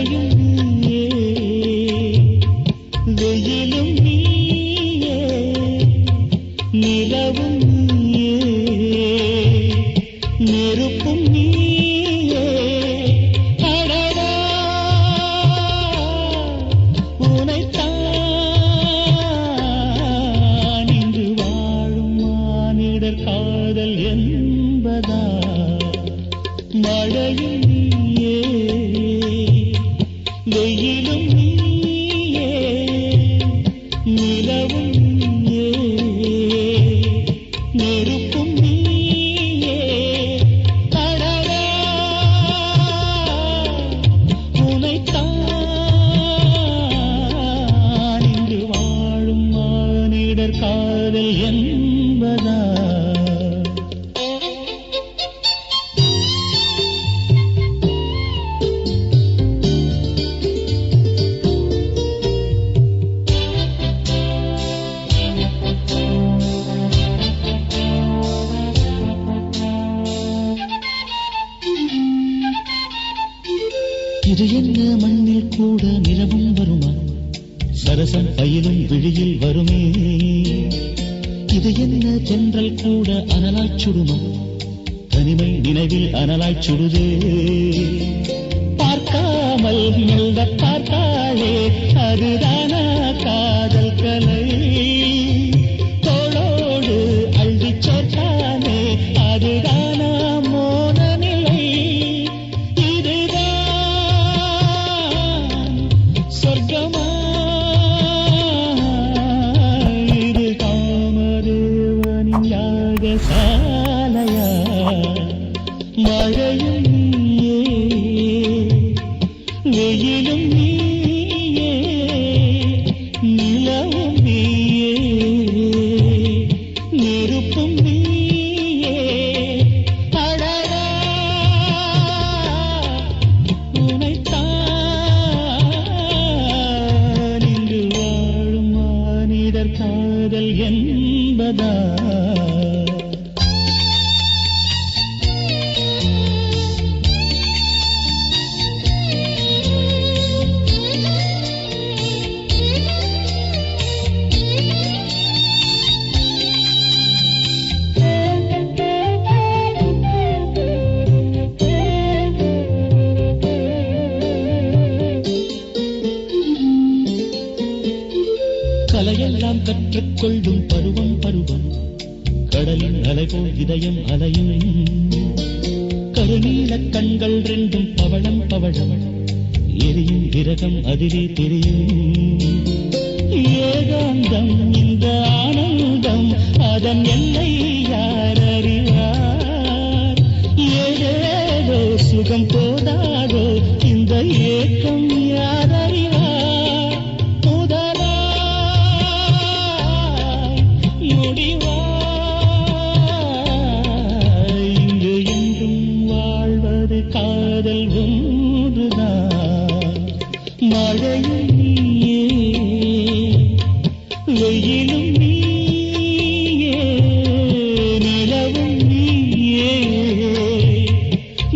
மழையும் நீயே, வெயிலும் நீயே, நிலவும் நீயே, நெருப்பும் நீயே. அடடா உனைத்தான் இன்று வாழும் மானிடர் காதல் என்பதா? மழையும் நீயே, வெயிலும் நீயே, நிலவும் நீயே, நெருப்பும் நீயே. அடடா உனைத்தான் இன்று வாழும் மானிடர் காதல் என்பதா? இது என்ன மண்ணில் கூட நிலவும் வருமா? சரசம் பயிலும் விழியில் வருமே. இது என்ன தென்றல் கூட அனலாய்ச் சுடுமா? தனிமை நினைவில் அனலாய்ச் சுடுதே. பார்க்காமல் மெல்ல பார்த்தாளே, அதுதானா காதல் கலை? தோளோடு அள்ளிச் சேர்த்தானே, அதுதானா மோன நிலை? சொர்க்கமா இது காமதேவனின் யாகசாலையா? மழையும் நீயே, வெயிலும் நீயே, நிலவும் நீயே, நெருப்பும் நீயே. அடடா உனைத்தான் இன்று வாழும் மானிடர் காதல் என்பதா? கலையெல்லாம் கற்றுக்கொள்ளும் பருவம் பருவம், கடலின் அலைபோல் இதயம் அலையும். கருநீல கண்கள் ரெண்டும் பவளம் பவளம், எரியும் விரகம் அதிலே தெரியும். ஏகாந்தம் இந்த ஆனந்தம், அதன் எல்லை யார் அறிவார்? ஏதேதோ சுகம் போதாதோ, இந்த ஏக்கம் யார் அறிவார்? இங்கு என்றும் வாழ்வது காதல் ஒன்றுதான். மழையும் நீயே, வெயிலும் நீயே, நிலவும் நீயே,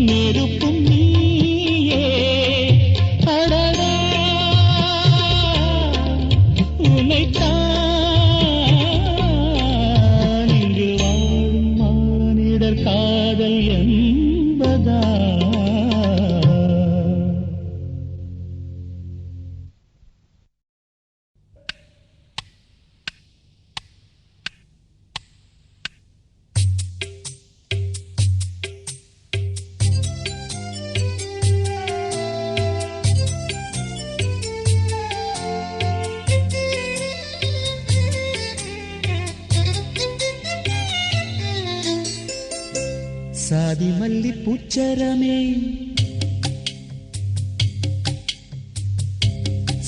நெருப்பும் நீயே. அடடா உனைத்தான் இங்கு வாழும் மானிடர் காதல் என்பதா? சாதி மல்லி பூச்சரமே,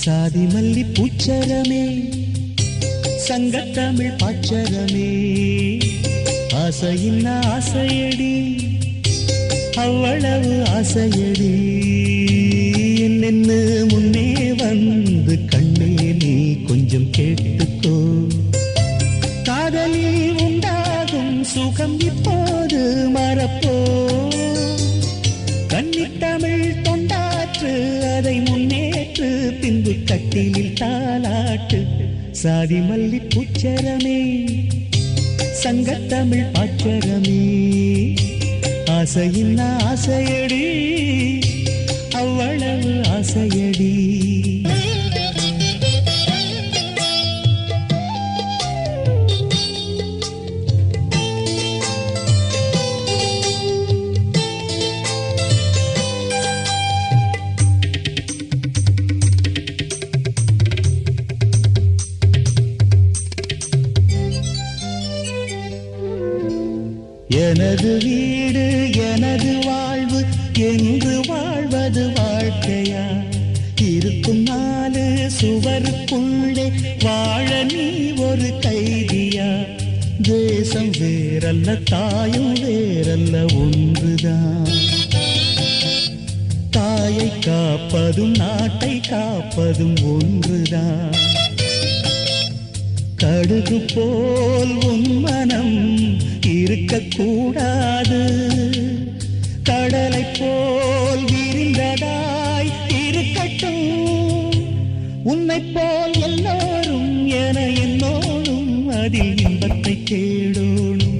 சாதி மல்லி பூச்சரமே, சங்கத்தமிழ் பாச்சரமே. ஆசையின் ஆசையடி, அவ்வளவு ஆசையடி. என்னென்னு முன்னே வந்து கண்ணே நீ கொஞ்சம் கேட்டுக்கோ. காதலில் உண்டாகும் சுகம் இப்போது மறப்போ. கன்னித்தமிழ் தொண்டாற்று அதை முன்னேற்று பின்பு கட்டிலில் தாலாட்டு சாதி மல்லி பூச்சரமே சங்கத்தமிழ் பாச்சரமே ஆசையின் ஆசையடி அவ்வளவு ஆசையடி எனது வீடு எனது வாழ்வு என்று வாழ்வது வாழ்க்கையா இருக்கும் நாலு சுவருக்குள்ளே வாழ நீ ஒரு கைதியா தேசம் வேறல்ல தாயும் வேறல்ல ஒன்றுதான் தாயை காப்பதும் நாட்டை காப்பதும் ஒன்றுதான் கடுகு போல் உன் மனம் இருக்கக்கூடாது கடலை போல் விரிந்ததாய் இருக்கட்டும் உன்னை போல் எல்லோரும் என என்னோடும் அதில் இன்பத்தை தேடோடும்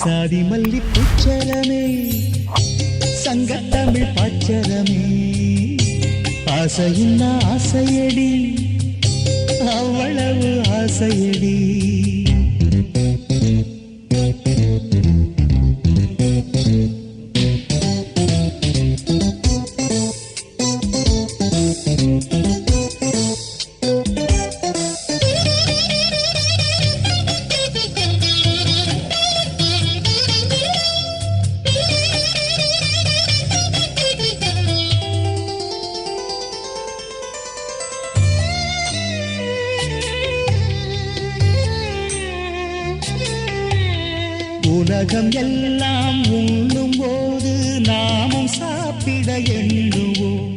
சாதி மல்லி பூச்சரமே சங்கத்தமிழ் பாச்சரமே ஆசையின் ஆசையடி அவ்வளவு ஆசையடி உலகம் எல்லாம் உண்ணும் போது நாமும் சாப்பிட எண்ணுவோம்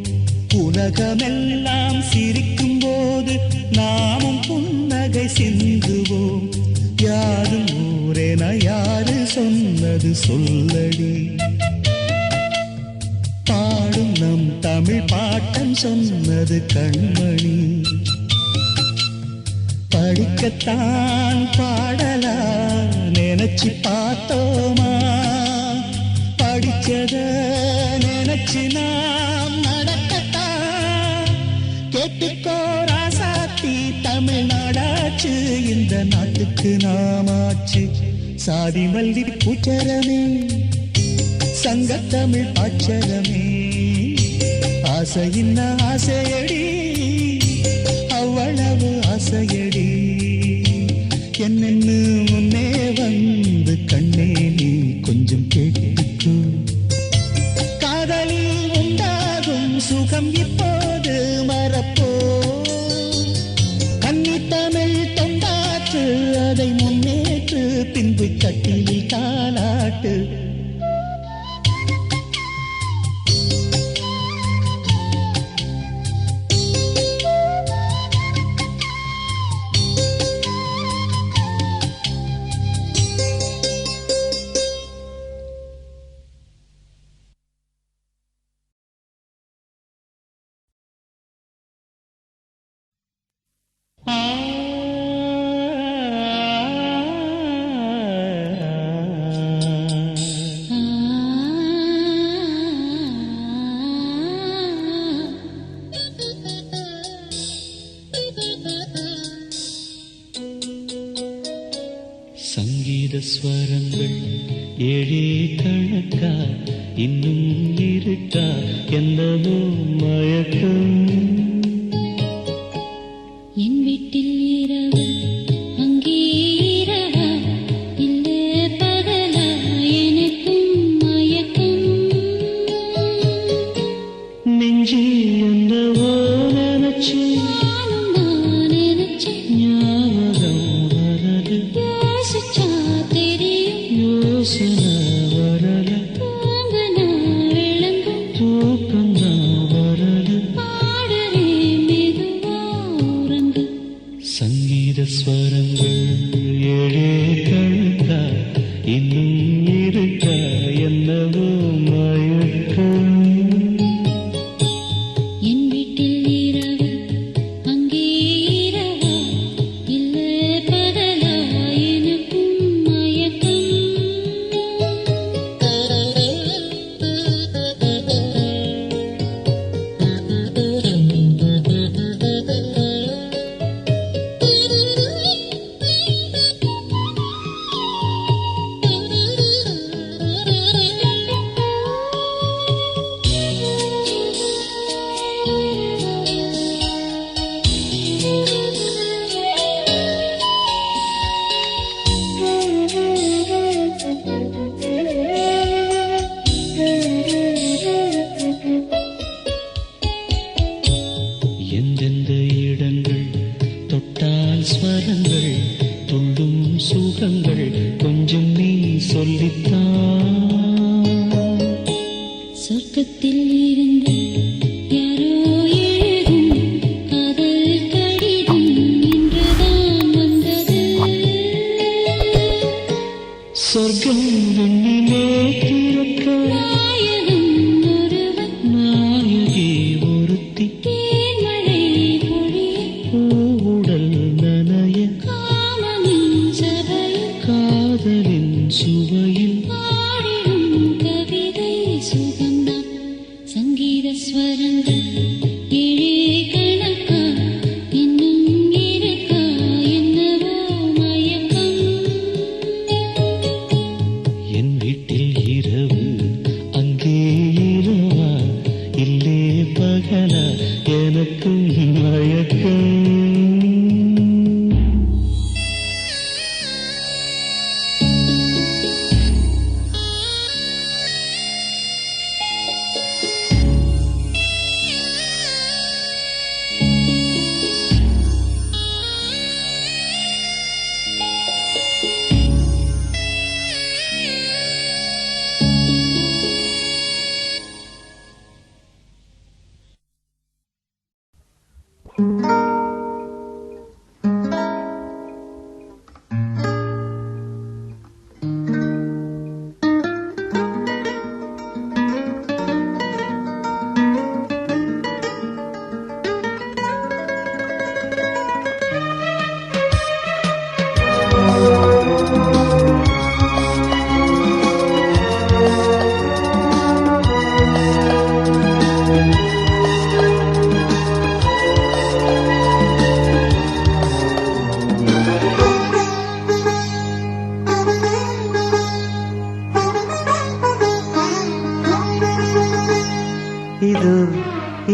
உலகமெல்லாம் சிரிக்கும் போது நாமும் புன்னகை சிந்துவோம் யாரும் ஊரென யாரு சொன்னது சொல்லடி பாடும் நம் தமிழ் பாட்டன் சொன்னது கண்மணி படிக்கத்தான் பாடலா நினைச்சு பார்த்தோமா படிச்சத நினைச்சு நாம் நடக்கத்தான் கேட்டுக்கோ ராசாத்தி தமிழ்நாடாச்சு இந்த நாட்டுக்கு நாமாச்சு சாதி மல்லி பூச்சரமே சங்கத்தமிழ் பாச்சரமே ஆசையின் ஆசையடி அவ்வளவு ஆசையடி என்னென்னு முன்னே வந்து கண்ணே நீ கொஞ்சம் கேட்டுக்கோ காதலில் உண்டாகும் சுகம் இப்போது மறப்போ கன்னி தமிழ் தொண்டாற்று அதை முன்னேற்று பின்பு கட்டிலில் தாலாட்டு சங்கீத ஸ்வரங்கள் ஏழே கணக்கா இன்னும் இருக்கா என்னவோ மயக்கம் என் வீட்டில் இரவு அங்கே இரவா இல்லை பகலா எனக்கும் மயக்கம் நெஞ்சில் என்னவோ நினைச்சு நானும் நினைச்சேன் ஞாபகம் வரது யோசிச்சா தெரியும் யோசனை வரல தூங்கனா விளங்கும் தூக்கம்தான் வரது பாடுறே மெதுவா உறங்கு சங்கீத ஸ்வரங்கள் ஏழே கணக்கா இன்னும் இருக்கா என்னவோ மயக்கம் என் வீட்டில் எந்தெந்த இடங்கள் தொட்டால் ஸ்வரங்கள் துள்ளும் சுகங்கள் கொஞ்சம் நீ சொல்லித்தான். சொர்க்கத்தில் இருந்து யாரோ எழுதும் காதல் கடிதம் இன்றுதான் வந்தது. சொர்க்கம் விண்ணிலே திறக்க நாயகன் ஒருவன் நாயகி ஒருத்தி தேன்மழை பொழிய பூவுடல் நனைய காமனின் சபையில் காதலின் சுவையில் பாடிடும் கவிதை சுகம்தான். சங்கீத ஸ்வரங்கள் ஏழே கணக்கா இன்னும் இருக்கா என்னவோ மயக்கம். என் வீட்டில் இரவு அங்கே இரவா இல்லே பகலா எனக்கும் மயக்கம்.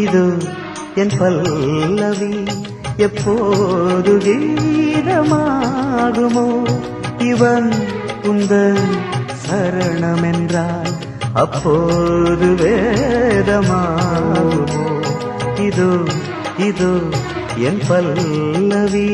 இது என் பல்லவி எப்போது கீதமாகுமோ? இவன் உந்தன் சரணமென்றால் அப்போது வேதமாகுமோ? இது என் பல்லவி.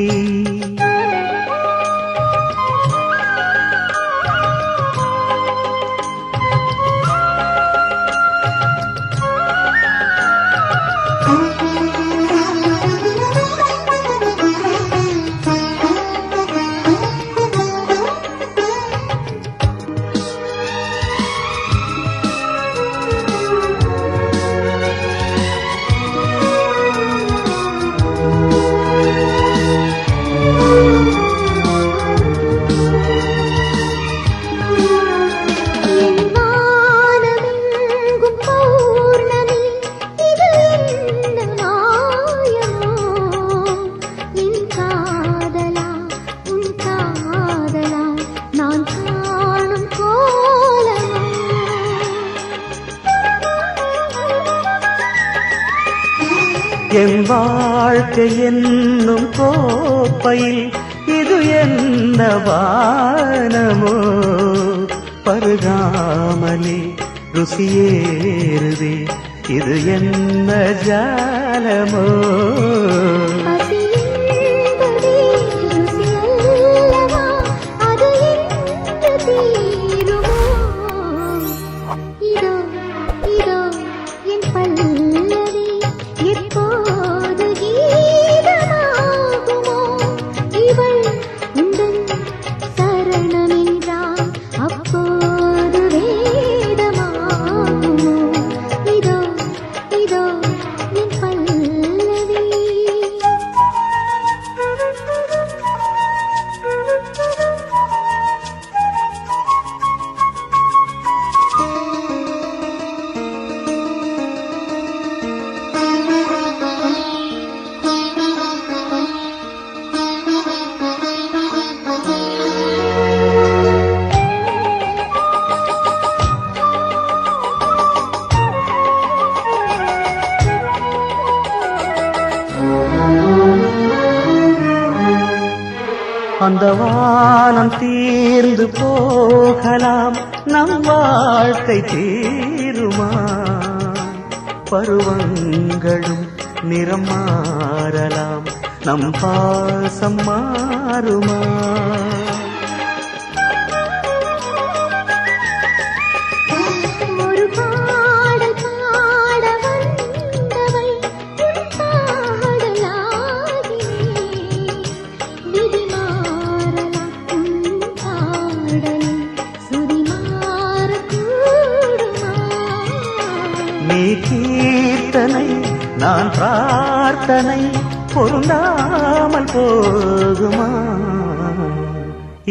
என் வாழ்க்கை என்னும் கோப்பையில் இது என்ன வானமோ? பருகாமலே ருசியேறுதே இது என்ன ஜாலமோ? அந்த வானம் தீர்ந்து போகலாம், நம் வாழ்க்கை தீருமா? பருவங்களும் நிறம் மாறலாம், நம் பாசம் மாறுமா? நீ கீர்த்தனை நான் பிரார்த்தனை பொருந்தாமல் போகுமா?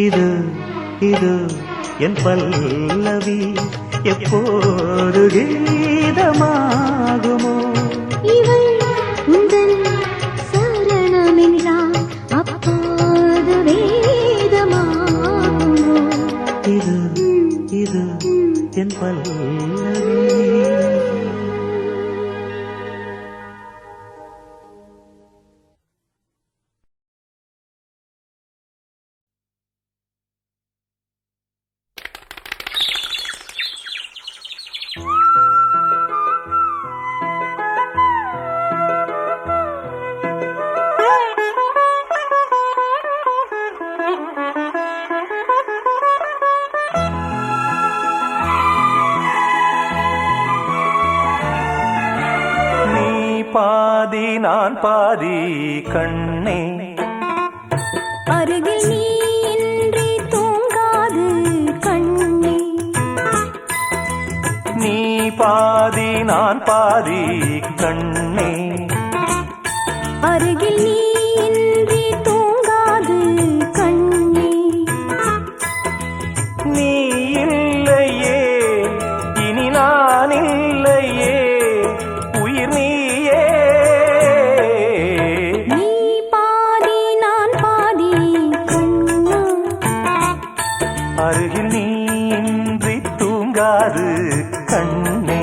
இது இது என் பல்லவி எப்போது கீதமாகுமோ? இவள் உந்தன் சரணமென்றால் அப்போது வேதமாகுமோ? இது இது என் பல்லவி. பாதி நான் பாதி கண்ணே, அருகில் நீ இன்றி தூங்காது கண்ணே. நீ பாதி நான் பாதி கண்ணே, அருகில் நீ இன்றி தூங்காது கண்ணே. நீ இல்லையே இனி நான் இல்லையே, உயிர் நீயே. நீ பாதி நான் பாதி கண்ணா, அருகில் நீ இன்றி தூங்காது கண்ணே.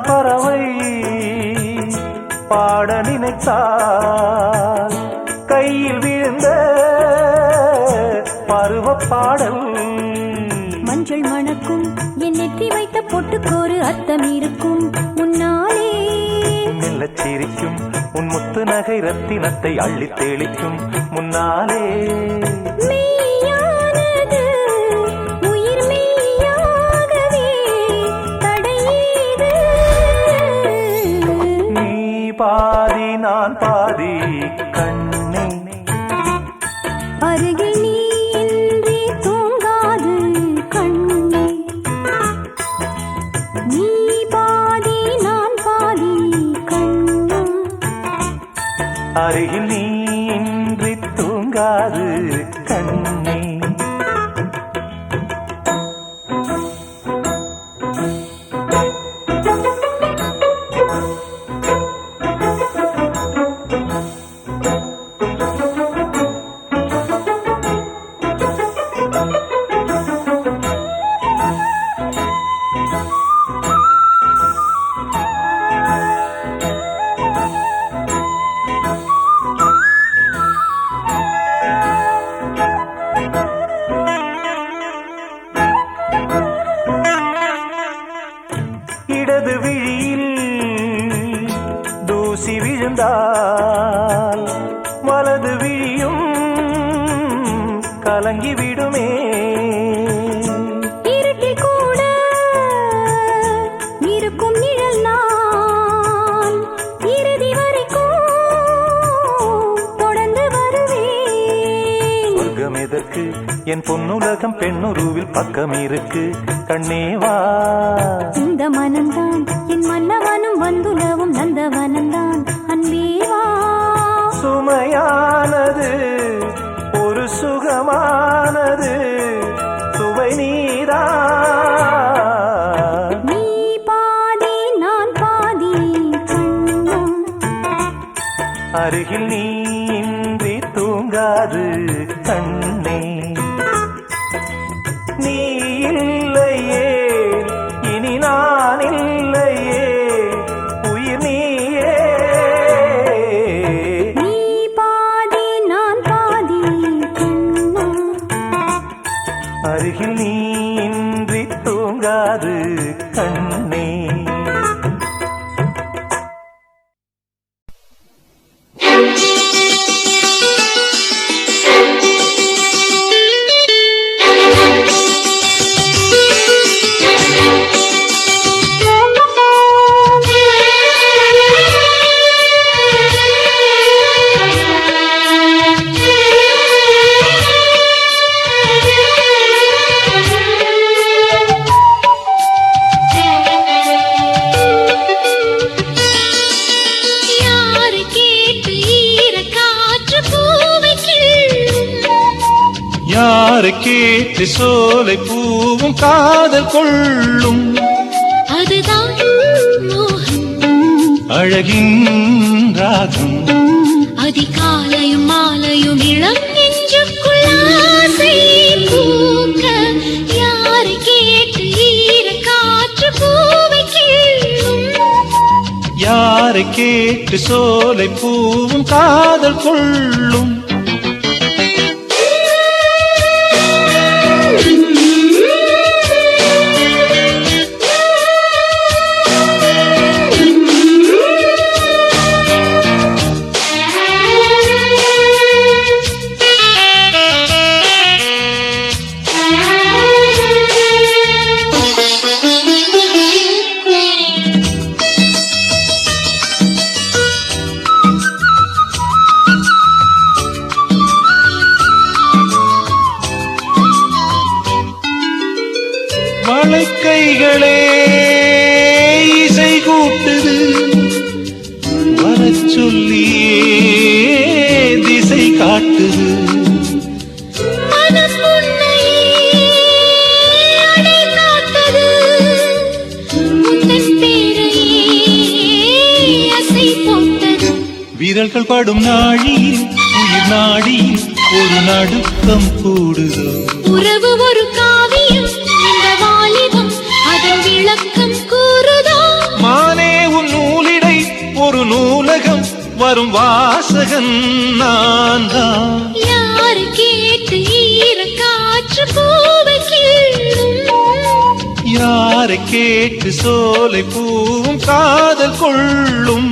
பறவை பாட நினைத்தால் கையில் விழுந்த பருவ பாடல். மஞ்சள் மணக்கும் என் நெற்றி வைத்த பொட்டுக்கோரு அர்த்தம் இருக்கும் முன்னாலே. மெல்லச் சிரிக்கும் உன் முத்து நகை ரத்தினத்தை அள்ளி தெளிக்கும் முன்னாலே. பாதி நான் பாதி கண்ணே, அருகில் நீ இன்றி தூங்காது கண்ணே. நீ பாதி நான் பாதி கண்ணா, அருகில் நீ இன்றி தூங்காது கண்ணே. இடது விழியில் தூசி விழுந்தால் வலது விழியும் கலங்கி விடுமே. இருட்டில் கூட இருக்கும் நிழல் நான் இறுதி வரைக்கும் தொடர்ந்து வருவேன். சொர்க்கம் எதற்கு என் பொன்னுலகம் பெண்ணுருவில் பக்கம் இருக்கு கண்ணேவா. இந்த மனம்தான் என் மன்னவனும் வந்துலவும் நந்தவனம்தான் அன்பேவா. சுமையானது ஒரு சுகமானது சுவை நீரா. நீ பாதி நான் பாதி கண்ணா. அருகில் நீ இன்றி தூங்காது கண்ணே. நீ இல்லையே இனி நான் இல்லையே உயிர் நீயே. நீ பாதி நான் பாதி கண்ணா. அருகில் நீ இன்றி தூங்காது கண்ணே. கேட்டு சோலை பூவும் காதல் கொள்ளும் அதுதான் மோகம் அழகின் ராகம். அதிகாலையும் மாலையும் இளம் நெஞ்சுக்குள் ஆசை பூக்க. யாரை கேட்டு ஈர காற்று பூவை கிள்ளும். யாரை கேட்டு சோலை பூவும் காதல் கொள்ளும். வளைக்கைகளே இசை கூட்டுது வரச் சொல்லியே திசை காட்டுது. மனம் உன்னையே அடை காத்தது. உந்தன் பேரையே அசை போட்டது. விரல்கள் படும் நாழியில் உயிர் நாடியில் ஒரு நடுக்கம் கூடுதோ. உறவு ஒரு காவியம் இந்த வாலிபம் அதன் விளக்கம் கூறுதோ. மானே உன் நூலிடை ஒரு நூலகம் வரும் வாசகன் நான் தான். யாரை கேட்டு ஈர காற்று பூவை கிள்ளும். யாரை கேட்டு சோலை பூவும் காதல் கொள்ளும்.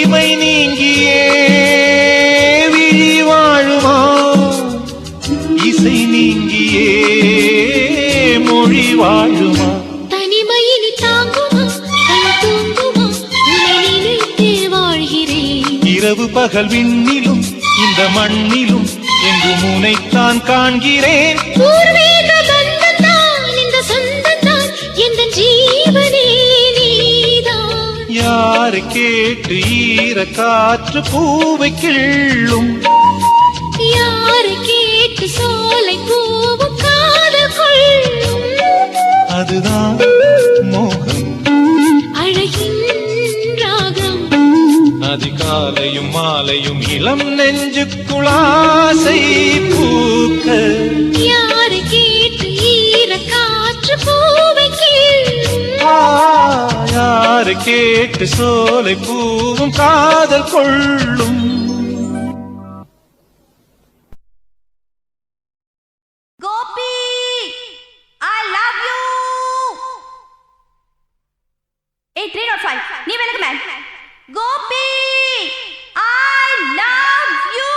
இமை நீங்கியே விழி வாழுமா இசை நீங்கியே மொழி வாழுமா. தனிமையினி தாங்குமா தூங்குமா உன்னை நினைத்தே வாழ்கிறேன். இரவு பகல் விண்ணிலும் இந்த மண்ணிலும் எங்கும் உன்னைத்தான் காண்கிறேன். பூர்வீக பந்தம்தான் இந்த சொந்தம்தான் எந்த ஜீவனே நீதான். யாரை கேட்டு ஈர காற்று பூவை கிள்ளும். யாரை கேட்டு சோலை பூவும் காதல் கொள்ளும். அதுதான் மோகம் அழகின் ராகம். அதிகாலையும் மாலையும் இளம் நெஞ்சுக்குளாசை பூக்க. யாரை கேட்டு ஈர காற்று பூவை கிள்ளும். யாரை கேட்டு சோலை பூவும் காதல் கொள்ளும். Gopi, I love you. 8305 நீ விலகு man. Gopi, I love you.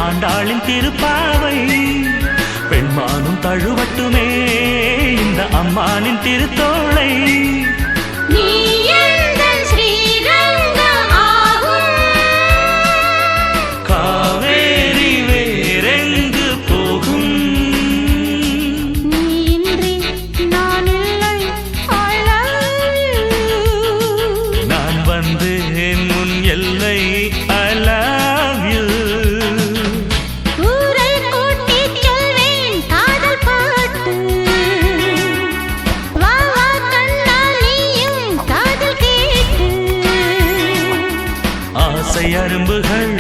ஆண்டாளின் திருப்பாவை பெண்மானும் தழுவட்டுமே இந்த அம்மானின் திருத்தோளை. நீ எந்தன் ஸ்ரீரங்கம் ஆகும். காவேரி வேறெங்கு போகும். நீ இன்றி நான் இல்லை. I love you. நான் வந்தேன் உன் எல்லை. I love you. ஊரை கூட்டிச் சொல்வேன் காதல் பாட்டு. வா வா கண்ணால் நீயும் காதல் கேட்டு. ஆசை அரும்புகள்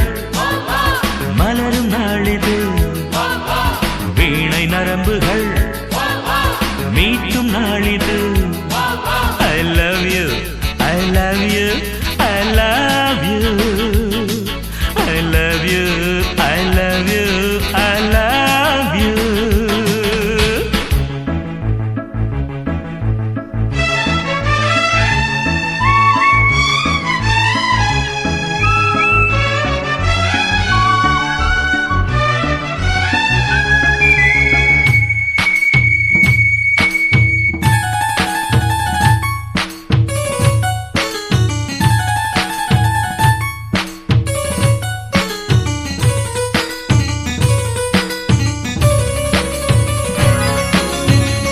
மலரும் நாளிது. வீணை நரம்புகள் மீட்டும் நாளிது. I love you, I love you, I love you. I love you, I love you, I love you.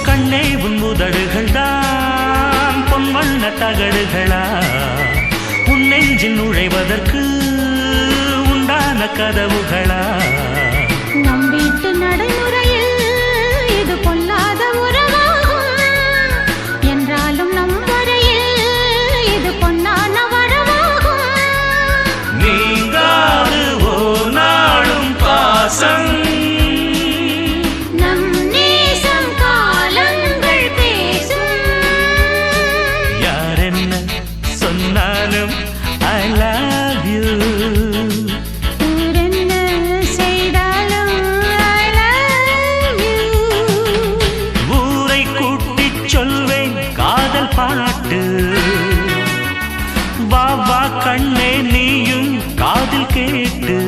கண்ணே உன் உதடுகள் தான் பொன்வண்ண தகடுகளா? உன் நெஞ்சில் நுழைவதற்கு உண்டான கதவுகளா? நம் வீட்டு நடைமுறையில் இது பொல்லாத உறவாகும். என்றாலும் நம் வரையில் இது பொன்னான வரவாகும். நீங்காது ஓர் நாளும் பாசம். நம் நேசம் காலங்கள் பேசும். யார் என்ன சொன்னாலும் I love you. ஊரென்ன செய்தாலும் I love you. ஊரை கூட்டிச் சொல்வேன் காதல் பாட்டு. வா வா கண்ணே நீயும் காதில் கேட்டு.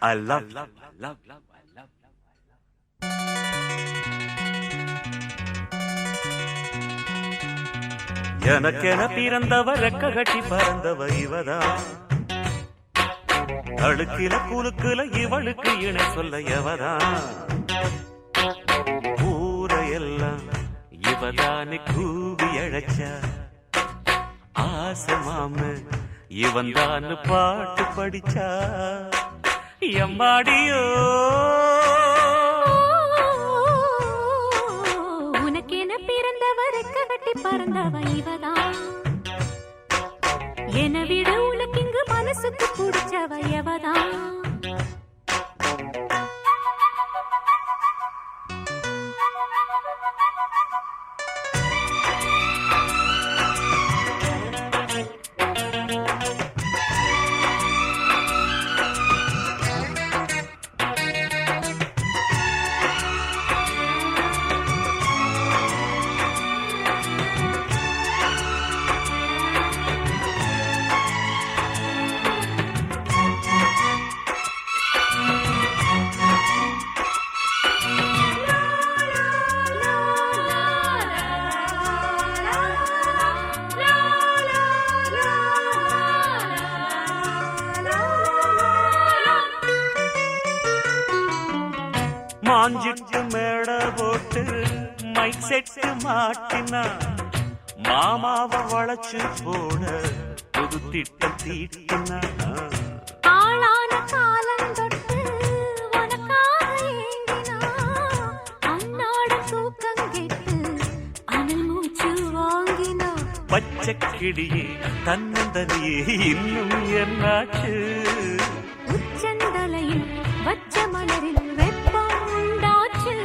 I love you. எனக்கென பிறந்தவ ரெக்க கட்டி பறந்தவ இவதான் அழுக்கில குலுக்குல இவளுக்கு இணை சொல்ல எவதான் ஊரையெல்லாம் இவதானே கூவி அழைச்சா ஆசை மாம இவன் தான் பாட்டு படிச்சா எம்மாடியோ உனக்கென பிறந்தவர் கட்டி பறந்தவ இவதான் என விட உனக்கு இங்கு மனசுக்கு பிடிச்சவ எவதான் மாஞ்சிட்டு மேட போட்டு மைக் செட்டு மாட்டினா மாமாவை வளைச்சு போட புது திட்டம் தீட்டினா ஆளான காலம் தொட்டு உனக்காக ஏங்கினா அன்னாட தூக்கம் கெட்டு அனல் மூச்சு வாங்கினா பச்சை கிளியே தன்னந்தனியே இன்னும் என்னாச்சு உச்சந்தலையில் வச்ச மலரில் வெப்பம் உண்டாச்சு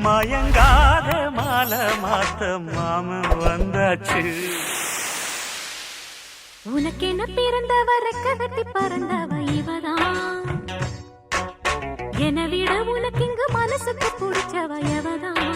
மயங்காத மாலை மாத்த மாமன் வந்தாச்சு உனக்கென பிறந்தவ ரெக்க கட்டி பறந்தவ இவதான் என விட உனக்கு இங்கு மனசுக்கு பிடிச்சவ எவதான்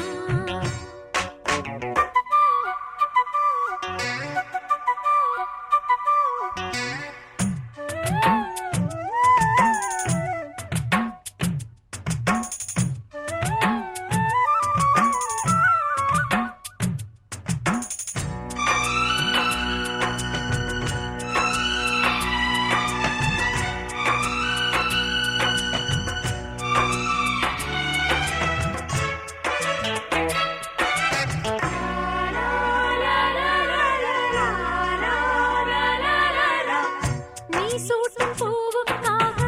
சூட்டும் பூவுக்காக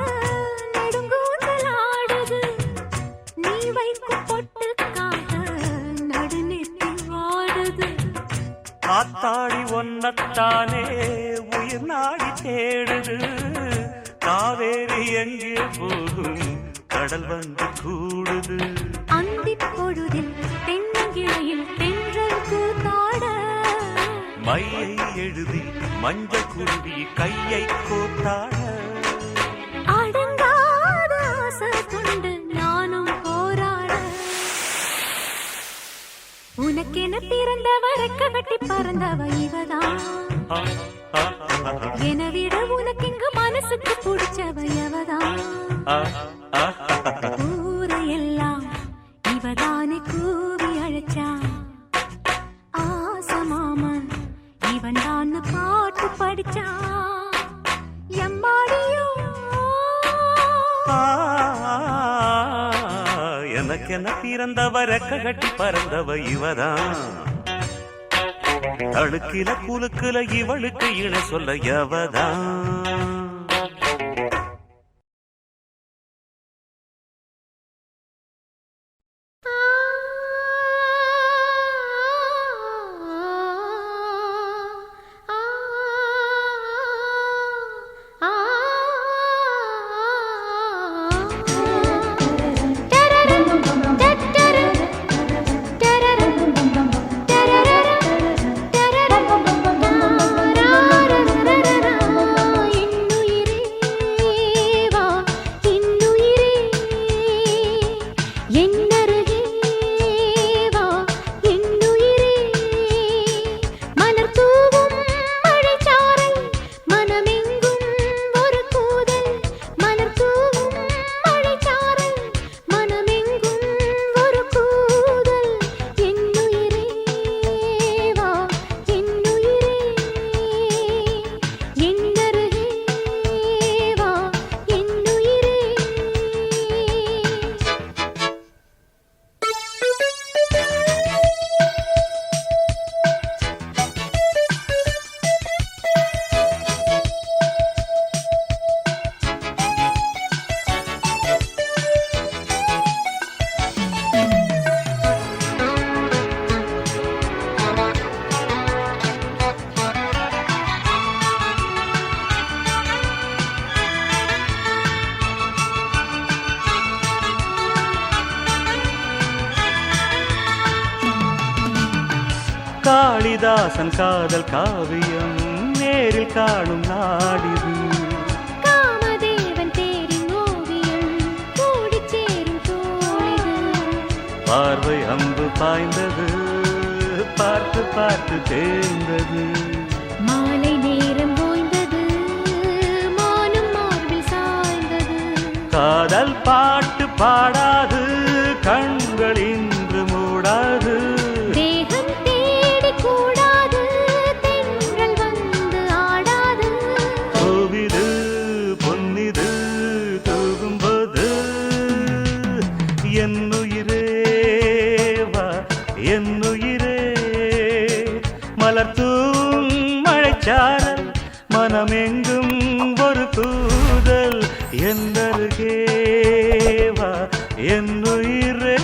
நெடுங்கூந்தல் ஆடுது நீ வைக்கும் பொட்டுக்காக நடுநெத்தி வாடுது காத்தாடி ஒன்னத்தானே உயிர் நாடி தேடுது காவேரி எங்கே போகும் கடல் வந்து கூடுது அந்திப் பொழுதில் தென்னங்கிளையில் தென்றல் கூத்தாட மையை எழுதி மஞ்ச குருவி கையை கோத்தாட அடங்காத ஆசை கொண்டு நானும் போராட உனக்கென பிறந்தவ ரெக்க கட்டி பறந்தவ இவதான் என விட உனக்கு இங்கு மனசுக்கு பிடிச்சவ எவதான் ஊரையெல்லாம் இவதானே கூவி அழைச்சா ஆசை மாமன் இவன் தான் பாட்டு படிச்சா எம்மாடியோ எனக்கென பிறந்தவ ரெக்க கட்டி பறந்தவ இவதான் அழுக்கில குலுக்குல இவளுக்கு இணை சொல்ல எவதான் மனம் காளிதாசன் காதல் காவியம் நேரில் காணும் நாடிது. காமதேவன் தேரின் ஓவியம் கூடிச் சேரும் தோழிது. பார்வை அம்பு பாய்ந்தது பார்த்து பார்த்து தேர்ந்தது. மாலை நேரம் ஓய்ந்தது மானும் மார்பில் சாய்ந்தது. காதல் பாட்டு பாடாது கண்கள் இன்று மூடாது. தேகம் தேடி கூடாது தென்றல் வந்து ஆடாது. கோவிது பொன்னிது தூகும்போது என்னுயிரே வா என்னுயிரே. மலர்த்தூம் மழைச்சாரல் மனமெங்கும் ஒரு கூதல் என்னருகே வா என்னுயிரே.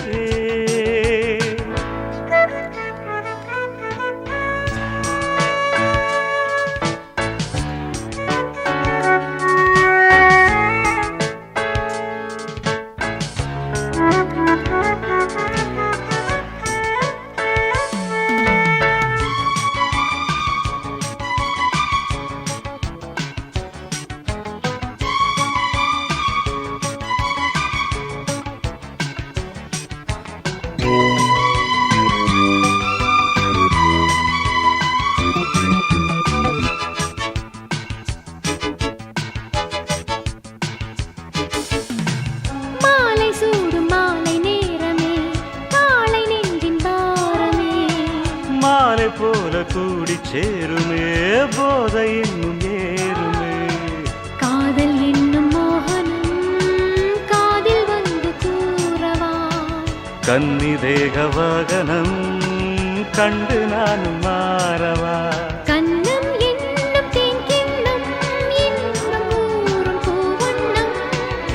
மாலை சூடும் மாலை நேரமே காலை நெஞ்சின் பாரமே. மாலை போல கூடி சேருமே போதை இன்னும் ஏறுமே. காதல் என்னும் மோகனம் காதில் வந்து கூறவா. கன்னி தேக வாகனம் கண்டு நானும் மாறவா. கண்ணம் என்னும் தேன்கிண்ணம் இன்னும் ஊறும் பூவண்ணம்.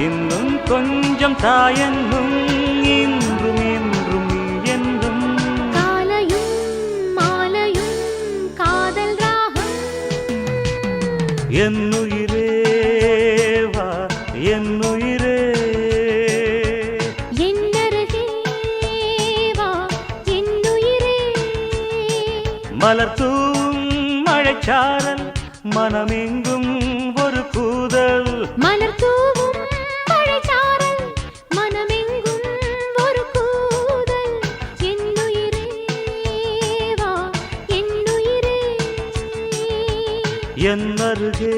இன்னும் கொஞ்சம் தாயென்னும் இன்றும் என்றும் நீ என்றும். காலையும் மாலையும் காதல் ராகம். என்னுயிரே வா என்னுயிரே. என்னருகே வா என்னுயிரே. மலர்த்தூம் மழைச்சாரல் மனமெங்கும் ஒரு கூதல். மலர் தூவும் மழைச்சாரல் மனமெங்கும் ஒரு கூதல். என்னுயிரே வா என்னுயிரே. என்னருகே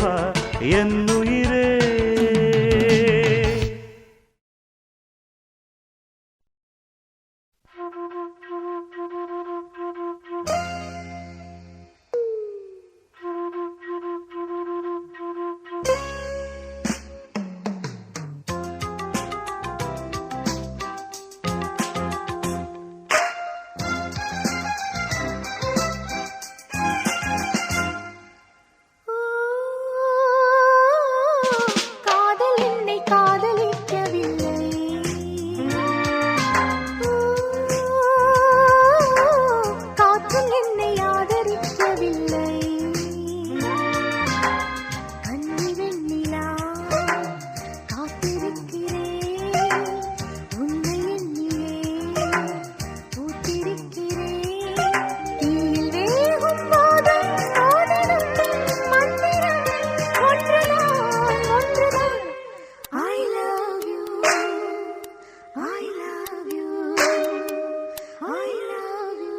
வா என்னுயிரே. காதல் என்னை காதலிக்கவில்லை. காற்றும் என்னை ஆதரிக்கவில்லை. கன்னி வெண்ணிலா காத்திருக்கிறேன். உன்னை எண்ணியே பூத்திருக்கிறேன். தீயில் வேகும் போதும் ஓடிடும் மந்திரம் ஒன்றுதான் ஒன்றுதான். I love you, I love you, I love you.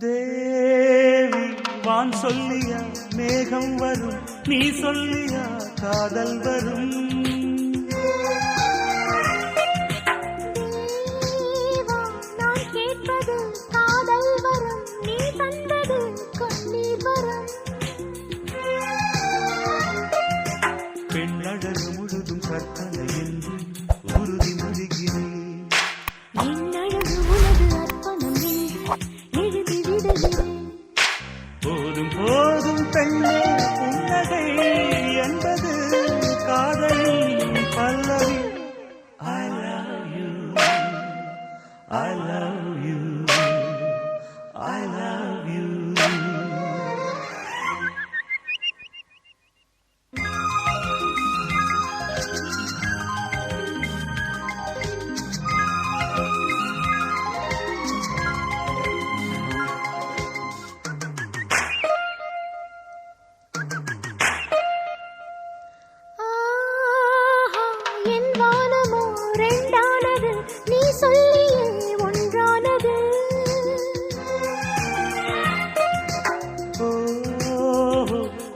தேவி வான் சொல்லியா மேகம் வரும் நீ சொல்லியா காதல் வரும். தேவா, நான் கேட்பது காதல் வரும். நீ தந்தது கண்ணீர் வரும். பெண்ணழகு முழுதும் கற்பனை என்று உறுதி மொழிகிறேன். என் பல்லவி I love you I love you I love you ஆஹா, என் வானமோ ரெண்டானது, நீ சொல்லியே ஒன்றானது.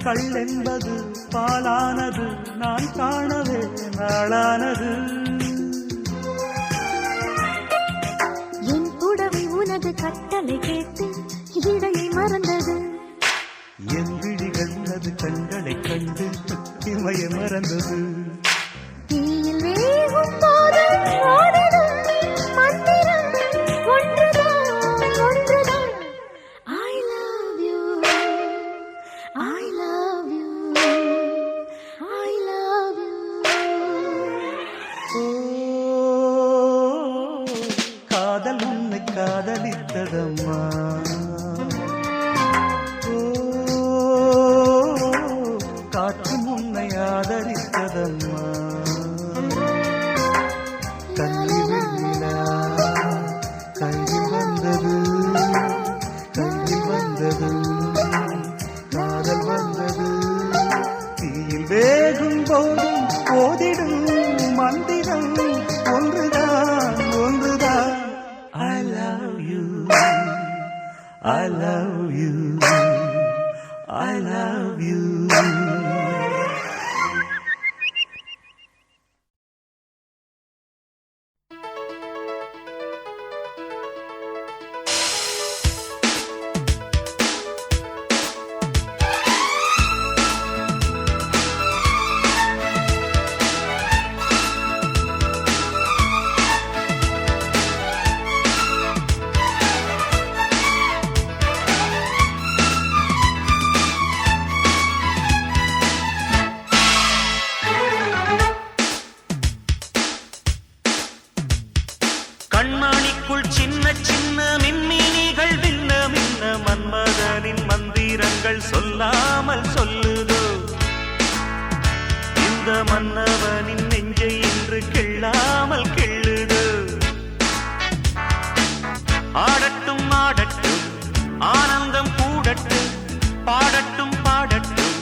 கள்ளென்பது பாலானது நான் காணவே நாளானது என் புடவை உனது கட்டளை கேட்டு இடையை மறந்தது. என் விழிகள் உனது கண்களைக் கண்டு இமைய மறந்தது தீயில் வேகும் போதும் ஓடுதும் மந்திரம் ஒன்றுதான், ஒன்றுதான். I love you, I love you, I love you. ஓ, காதல் உன்னை காதலித்ததம்மா ஓ, காற்று உன்னை ஆதரித்ததம்மா கண்ணில் வெண்ணிலா கையில் வந்தது கையில் வந்தது காதல் வந்தது தீயில் வேகும் போதும் ஓதிடும் மந்திரம் ஒன்றுதான் ஒன்றுதான் I love you I love you I love you கண்மணிக்குள் சின்ன சின்ன மின்மினிகள் விண்ண மின்ன மன்மதனின் மந்திரங்கள் சொல்லாமல் சொல்லுதோ இந்த மன்னவனின் நெஞ்சை இன்று கிள்ளாமல் கிள்ளுதோ ஆடட்டும் ஆடட்டும் ஆனந்தம் கூடட்டும் பாடட்டும் பாடட்டும்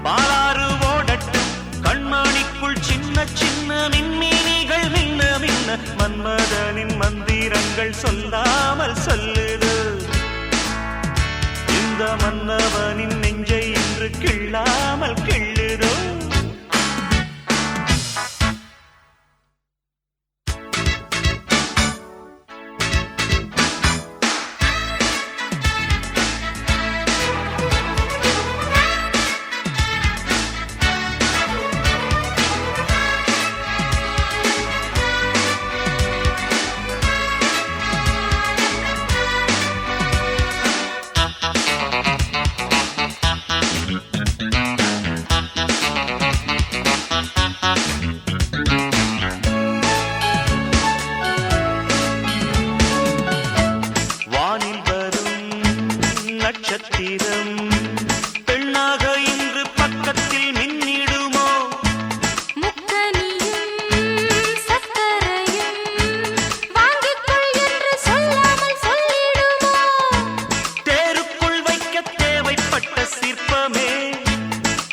பாலாறு ஓடட்டும் கண்மணிக்குள் சின்ன சின்ன மின்மினிகள் மின்ன மின்ன மன்மதனின் மந்திரங்கள் சொல்லாமல் சொல்லுது இந்த மன்னவனின் நெஞ்சை இன்று கிள்ளாமல் கிள்ளுதோ வானில் வரும் நட்சத்திரம் பெண்ணாக இன்று பக்கத்தில் மின்னிடுமோ முக்கனியும் சக்கரையும் வாங்கிக்கொள் என்று சொல்லாமல் சொல்லிடுமோ. தேருக்குள் வைக்க தேவைப்பட்ட சிற்பமே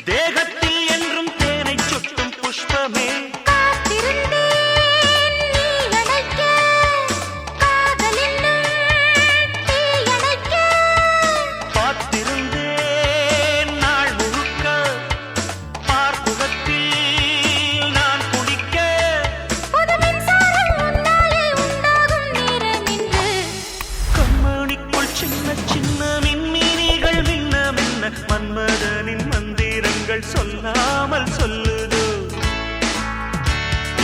தேகத்தில் என்றும் தேனை சுட்டும் புஷ்பமே காத்திருந்தேன் நீ அணைக்க, காதலென்னும் தீயணைக்க. பார்த்திருந்தேன் நாள் முழுக்க பார்க்குகத்தில் நான் குடிக்க புது மின்சாரம் உன்னாலே உண்டாகும் நேரம் இன்று. கண்மணிக்குள் சின்ன சின்ன மின்மினிகள் மின்ன மின்ன மன்மதனின் மந்திரங்கள் சொல்லாமல் சொல்லுதோ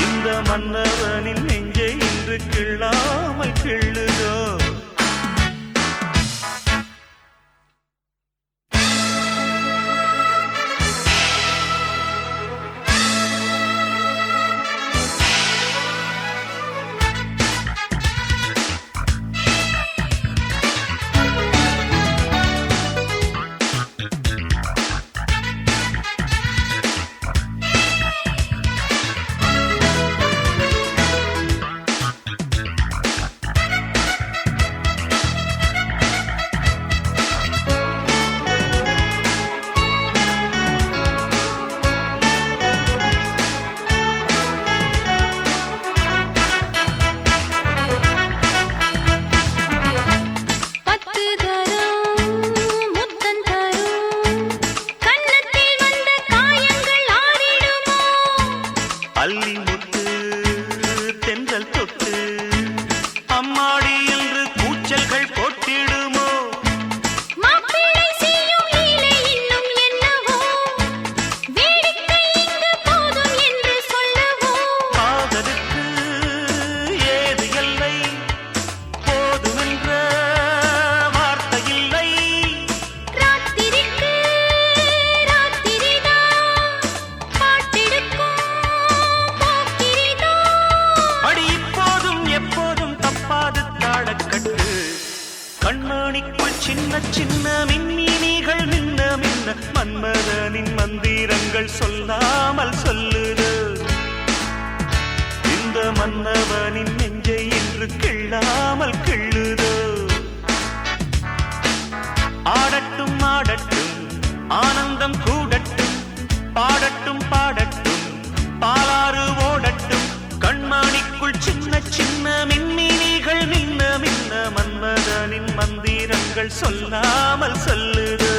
இந்த மன்னவனின் நெஞ்சை இன்று கிள்ளாமல் கிள்ளுதோ அல்லி முட்டு தென்றல் தொட்டு அம்மாடி என்று கூச்சல்கள் போட்டிடுமோ மாப்பிள்ளை செய்யும் லீலை இன்னும் என்னவோ வேடிக்கை இங்கு போதும் என்று சொல்லவோ காதலுக்கு ஏது எல்லை போதுமென்ற வார்த்தை இல்லை ராத்திரிக்கு ராத்திரிதான் பாட்டெடுக்கும் போக்கிரிதான் அடி இப்போதும் எப்போதும் தப்பாது தாளக்கட்டு கண்மணிக்குள் சின்ன சின்ன மின்மினிகள் மின்ன மின்ன மன்மதனின் மந்திரங்கள் சொல்லாமல் சொல்லுது இந்த மன்னவனின் நெஞ்சை இன்று கிள்ளாமல் கிள்ளுது ஆடட்டும் ஆடட்டும் ஆனந்தம் கூடட்டும் பாடட்டும் பாடட்டும் பாலாறு ஓடட்டும் கண்மணிக்குள் சின்ன சின்ன மின்மினிகள் மின்ன மின்ன மன்மதனின் மந்திரங்கள் சொல்லாமல் சொல்லுது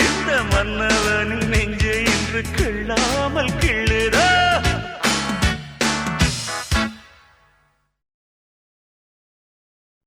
இந்த மன்னவனின் நெஞ்சை இன்று கிள்ளாமல் கிள்ளுது